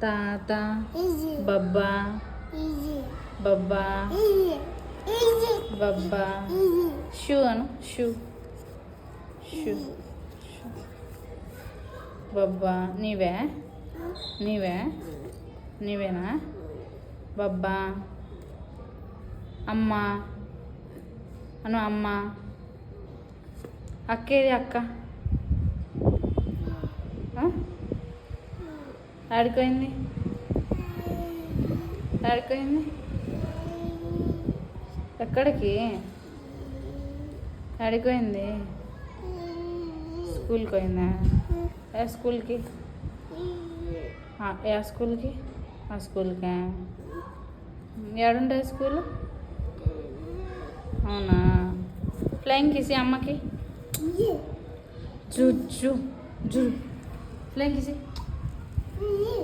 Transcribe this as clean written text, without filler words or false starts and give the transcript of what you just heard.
తాత బబ్బా బబ్బా బబ్బా షూ అను shoe shoe బబ్బా నీవే నీవే నీవేనా బబ్బా అమ్మ అను అమ్మ అక్కేది అక్క ఆడిపోయింది ఆడిపోయింది ఎక్కడికి ఆడిపోయింది స్కూల్కి పోయిందా ఏ స్కూల్కి ఏ స్కూల్కి ఆ స్కూల్కా ఏడుంటుంది స్కూల్ అవునా ఫ్లయింగ్ కిసి అమ్మకి జు జు జు ఫ్లయింగ్ కిసి